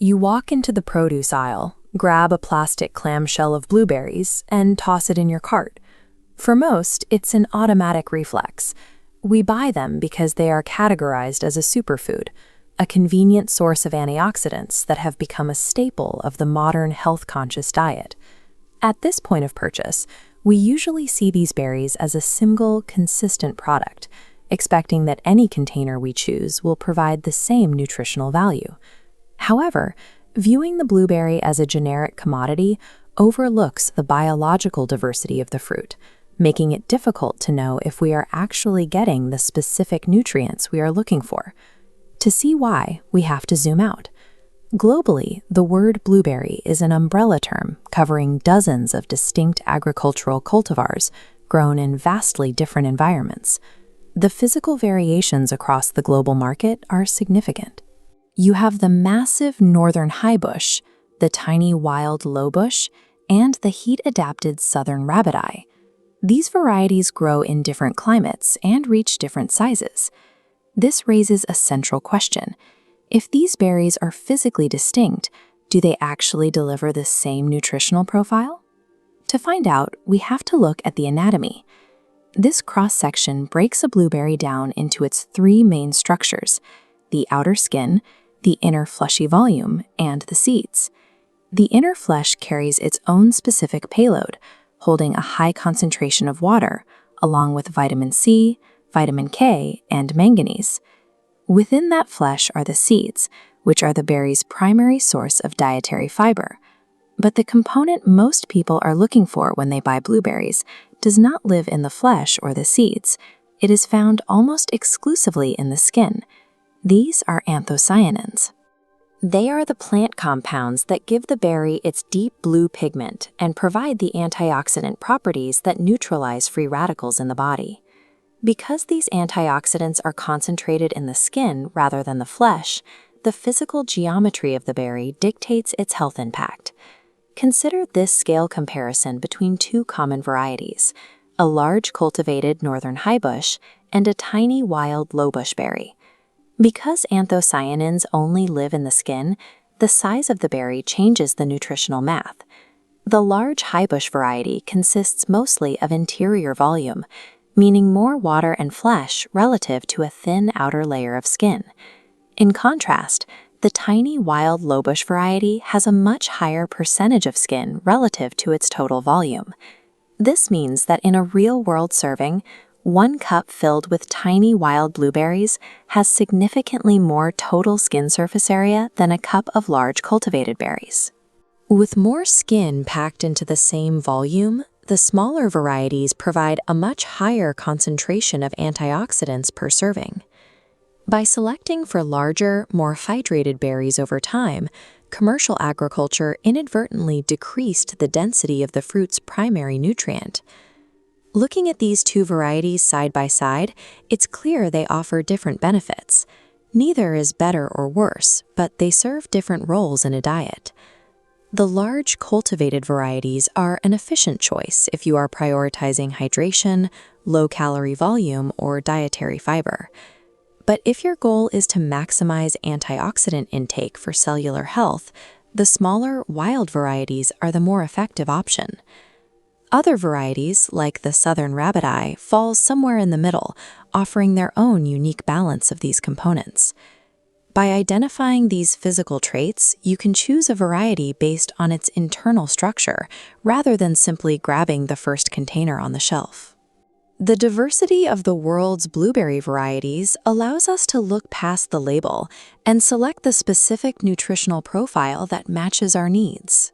You walk into the produce aisle, grab a plastic clamshell of blueberries, and toss it in your cart. For most, it's an automatic reflex. We buy them because they are categorized as a superfood, a convenient source of antioxidants that have become a staple of the modern health-conscious diet. At this point of purchase, we usually see these berries as a single, consistent product, expecting that any container we choose will provide the same nutritional value. However, viewing the blueberry as a generic commodity overlooks the biological diversity of the fruit, making it difficult to know if we are actually getting the specific nutrients we are looking for. To see why, we have to zoom out. Globally, the word blueberry is an umbrella term covering dozens of distinct agricultural cultivars grown in vastly different environments. The physical variations across the global market are significant. You have the massive northern highbush, the tiny wild lowbush, and the heat-adapted southern rabbiteye. These varieties grow in different climates and reach different sizes. This raises a central question. If these berries are physically distinct, do they actually deliver the same nutritional profile? To find out, we have to look at the anatomy. This cross-section breaks a blueberry down into its three main structures: the outer skin, the inner fleshy volume, and the seeds. The inner flesh carries its own specific payload, holding a high concentration of water, along with vitamin C, vitamin K, and manganese. Within that flesh are the seeds, which are the berry's primary source of dietary fiber. But the component most people are looking for when they buy blueberries does not live in the flesh or the seeds. It is found almost exclusively in the skin. These are anthocyanins. They are the plant compounds that give the berry its deep blue pigment and provide the antioxidant properties that neutralize free radicals in the body. Because these antioxidants are concentrated in the skin rather than the flesh, the physical geometry of the berry dictates its health impact. Consider this scale comparison between two common varieties: a large cultivated northern highbush and a tiny wild lowbush berry. Because anthocyanins only live in the skin, the size of the berry changes the nutritional math. The large highbush variety consists mostly of interior volume, meaning more water and flesh relative to a thin outer layer of skin. In contrast, the tiny wild lowbush variety has a much higher percentage of skin relative to its total volume. This means that in a real-world serving, 1 cup filled with tiny wild blueberries has significantly more total skin surface area than a cup of large cultivated berries. With more skin packed into the same volume, the smaller varieties provide a much higher concentration of antioxidants per serving. By selecting for larger, more hydrated berries over time, commercial agriculture inadvertently decreased the density of the fruit's primary nutrient. Looking at these two varieties side by side, it's clear they offer different benefits. Neither is better or worse, but they serve different roles in a diet. The large cultivated varieties are an efficient choice if you are prioritizing hydration, low-calorie volume, or dietary fiber. But if your goal is to maximize antioxidant intake for cellular health, the smaller, wild varieties are the more effective option. Other varieties, like the southern rabbiteye, fall somewhere in the middle, offering their own unique balance of these components. By identifying these physical traits, you can choose a variety based on its internal structure, rather than simply grabbing the first container on the shelf. The diversity of the world's blueberry varieties allows us to look past the label and select the specific nutritional profile that matches our needs.